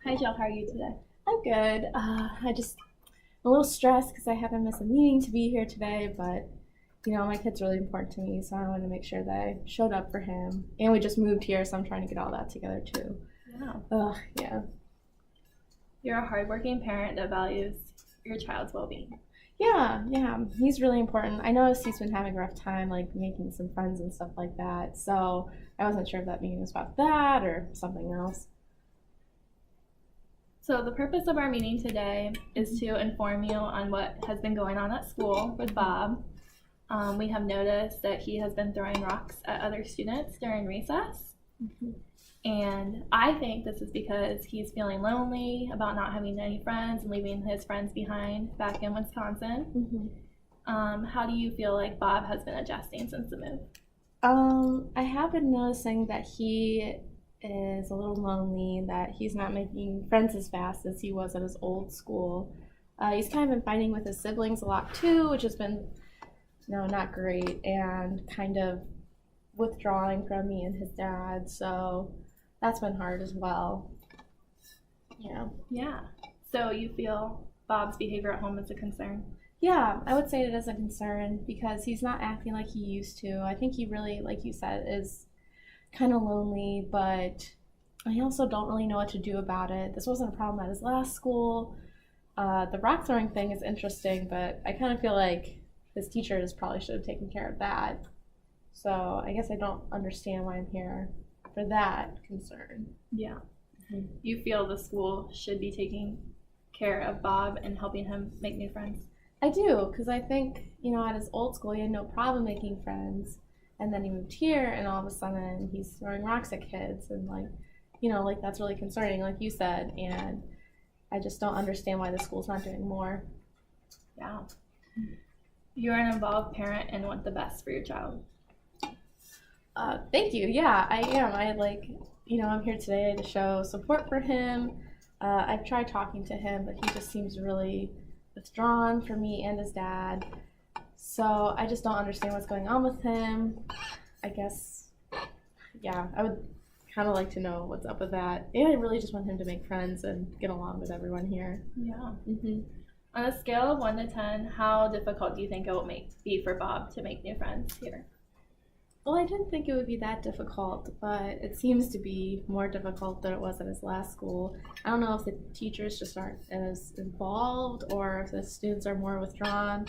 Hi, Jill. How are you today? I'm good. I'm a little stressed because I had to miss a meeting to be here today, but my kid's really important to me, so I wanted to make sure that I showed up for him. And we just moved here, so I'm trying to get all that together too. Yeah. Ugh, yeah. You're a hardworking parent that values your child's well-being. Yeah. He's really important. I noticed he's been having a rough time, like making some friends and stuff like that. So I wasn't sure if that meeting was about that or something else. So the purpose of our meeting today is to inform you on what has been going on at school with Bob. We have noticed that he has been throwing rocks at other students during recess. And I think this is because he's feeling lonely about not having any friends and leaving his friends behind back in Wisconsin. How do you feel like Bob has been adjusting since the move? I have been noticing that he is a little lonely, that he's not making friends as fast as he was at his old school. He's kind of been fighting with his siblings a lot too, which has been, not great, and kind of withdrawing from me and his dad. So that's been hard as well. Yeah. Yeah. So you feel Bob's behavior at home is a concern? Yeah, I would say it is a concern because he's not acting like he used to. I think he really, like you said, is kind of lonely, but I also don't really know what to do about it. This wasn't a problem at his last school. The rock throwing thing is interesting, but I kind of feel like his teachers probably should have taken care of that. So I guess I don't understand why I'm here for that concern. Yeah. You feel the school should be taking care of Bob and helping him make new friends? I do, because I think, at his old school, he had no problem making friends. And then he moved here, and all of a sudden, he's throwing rocks at kids. And, that's really concerning, like you said. And I just don't understand why the school's not doing more. Yeah. You're an involved parent and want the best for your child. Thank you. Yeah, I am. I'm here today to show support for him. I've tried talking to him, but he just seems really withdrawn from me and his dad. So I just don't understand what's going on with him. I guess, yeah, I would kind of like to know what's up with that. And I really just want him to make friends and get along with everyone here. Yeah. On a scale of 1 to 10, how difficult do you think it will be for Bob to make new friends here? Well, I didn't think it would be that difficult, but it seems to be more difficult than it was at his last school. I don't know if the teachers just aren't as involved or if the students are more withdrawn.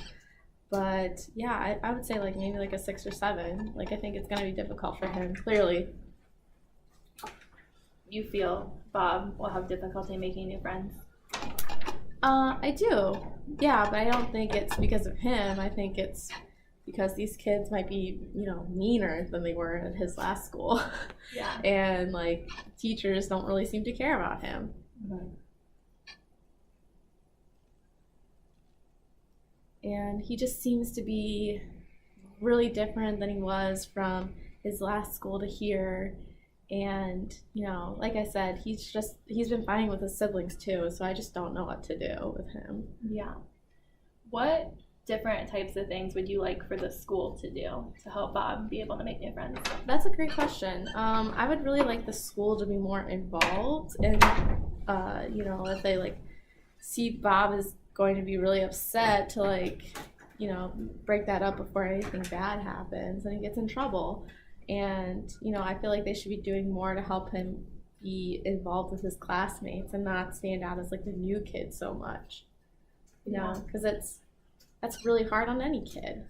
But yeah, I would say maybe a 6 or 7. I think it's going to be difficult for him, clearly. You feel Bob will have difficulty making new friends? I do. Yeah, but I don't think it's because of him. I think it's because these kids might be, meaner than they were at his last school. Yeah. And teachers don't really seem to care about him. And he just seems to be really different than he was from his last school to here. And, like I said, he's been fighting with his siblings too, so I just don't know what to do with him. Yeah. What different types of things would you like for the school to do to help Bob be able to make new friends? That's a great question. I would really like the school to be more involved and, if they see Bob is going to be really upset to break that up before anything bad happens and he gets in trouble. And, I feel like they should be doing more to help him be involved with his classmates and not stand out as the new kid so much, because that's really hard on any kid.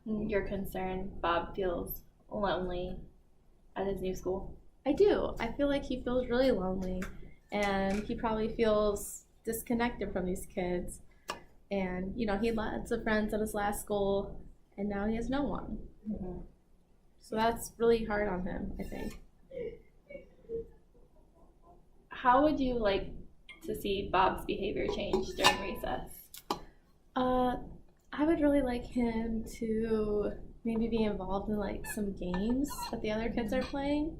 You're concerned Bob feels lonely at his new school? I do. I feel like he feels really lonely and he probably feels disconnected from these kids. And, he had lots of friends at his last school and now he has no one. So that's really hard on him, I think. How would you like to see Bob's behavior change during recess? I would really like him to maybe be involved in some games that the other kids are playing.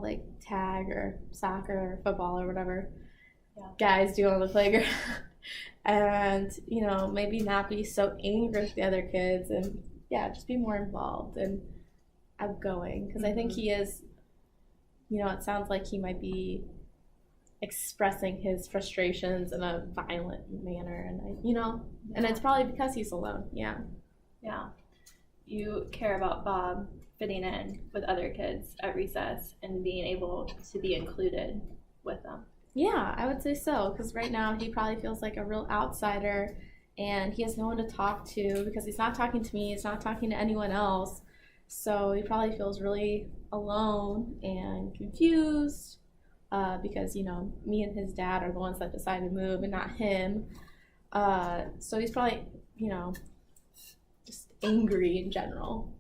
Like tag or soccer or football or whatever guys do on the playground. And, maybe not be so angry with the other kids and, just be more involved and outgoing. Because I think he is it sounds like he might be expressing his frustrations in a violent manner, and it's probably because he's alone. Yeah. Yeah. You care about Bob fitting in with other kids at recess and being able to be included with them. Yeah, I would say so, because right now he probably feels like a real outsider and he has no one to talk to because he's not talking to me, he's not talking to anyone else. So he probably feels really alone and confused because, me and his dad are the ones that decided to move and not him. So he's probably, just angry in general.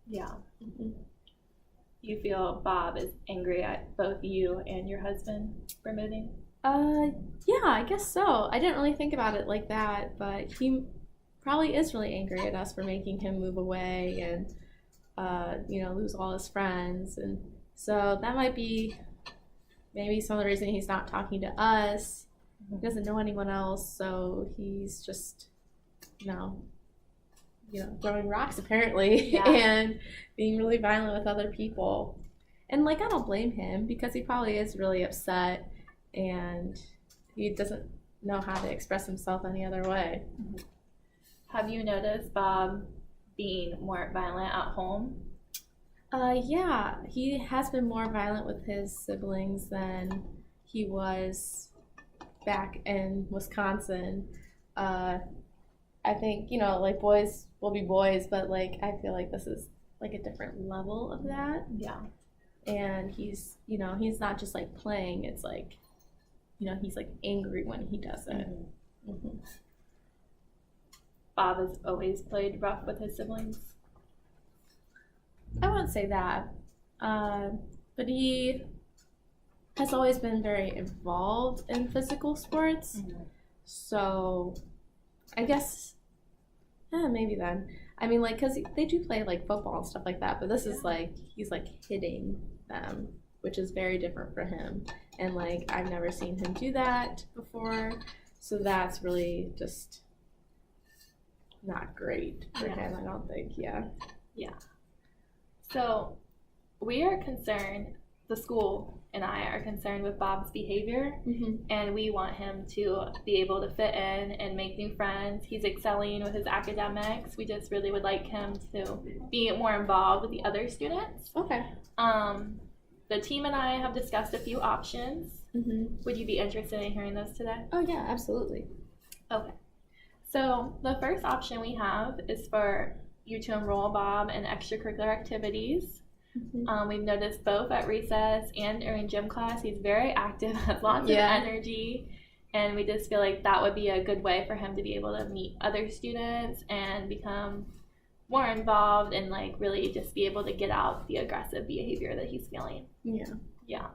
Yeah. Mm-hmm. You feel Bob is angry at both you and your husband for moving? Yeah, I guess so. I didn't really think about it like that, but he probably is really angry at us for making him move away and, lose all his friends. And so that might be maybe some of the reason he's not talking to us. He doesn't know anyone else, so he's just, throwing rocks apparently, yeah. and being really violent with other people. And I don't blame him because he probably is really upset and he doesn't know how to express himself any other way. Have you noticed Bob being more violent at home? Yeah, he has been more violent with his siblings than he was back in Wisconsin. I think, boys will be boys, but I feel like this is a different level of that. Yeah. And he's not just playing, it's he's angry when he does it. Mm-hmm. Mm-hmm. Bob has always played rough with his siblings? I wouldn't say that. But he has always been very involved in physical sports. Mm-hmm. So I guess, maybe then. I mean, because they do play, football and stuff like that, but this is, he's, hitting them, which is very different for him. And, I've never seen him do that before, so that's really just not great for him, I don't think, yeah. Yeah. So, we are concerned, the school and I are concerned with Bob's behavior, and we want him to be able to fit in and make new friends. He's excelling with his academics. We just really would like him to be more involved with the other students. Okay. The team and I have discussed a few options. Would you be interested in hearing those today? Oh, yeah, absolutely. Okay. So the first option we have is for you to enroll Bob in extracurricular activities. We've noticed both at recess and during gym class, he's very active, has lots of energy, and we just feel like that would be a good way for him to be able to meet other students and become more involved and really just be able to get out the aggressive behavior that he's feeling. Yeah.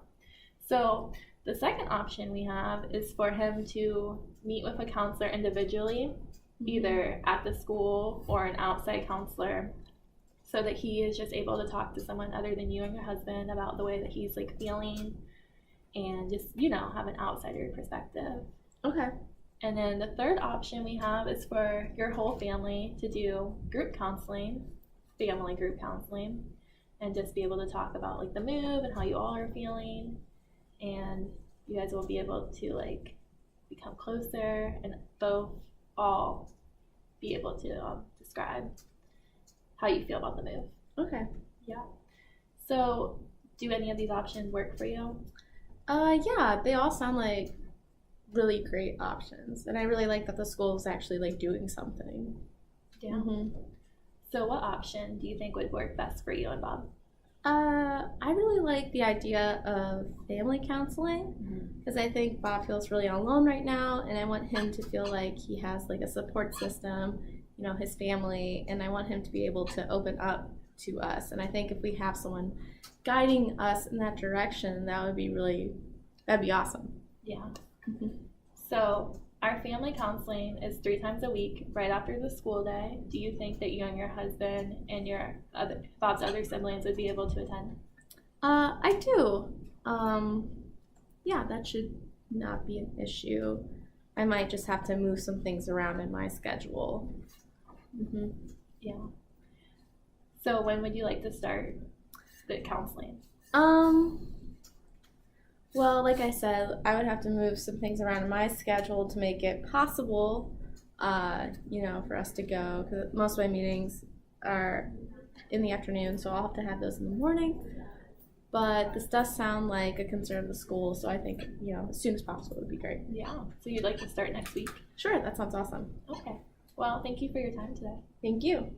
So the second option we have is for him to meet with a counselor individually, either at the school or an outside counselor, so that he is just able to talk to someone other than you and your husband about the way that he's feeling and just, have an outsider perspective. Okay. And then the third option we have is for your whole family to do group counseling, family group counseling, and just be able to talk about the move and how you all are feeling, and you guys will be able to become closer and all be able to describe how you feel about the move. Okay. Yeah. So, do any of these options work for you? Yeah, they all sound like really great options, and I really like that the school is actually doing something. Yeah. So, what option do you think would work best for you and Bob? I really like the idea of family counseling because I think Bob feels really alone right now, and I want him to feel like he has a support system, his family, and I want him to be able to open up to us. And I think if we have someone guiding us in that direction, that'd be awesome. Yeah. So our family counseling is 3 times a week right after the school day. Do you think that you and your husband and Bob's other siblings would be able to attend? I do. Yeah, that should not be an issue. I might just have to move some things around in my schedule. Yeah. So when would you like to start the counseling? Well, like I said, I would have to move some things around in my schedule to make it possible, for us to go. Because most of my meetings are in the afternoon, so I'll have to have those in the morning. But this does sound like a concern of the school, so I think, as soon as possible would be great. Yeah. So you'd like to start next week? Sure, that sounds awesome. Okay. Well, thank you for your time today. Thank you.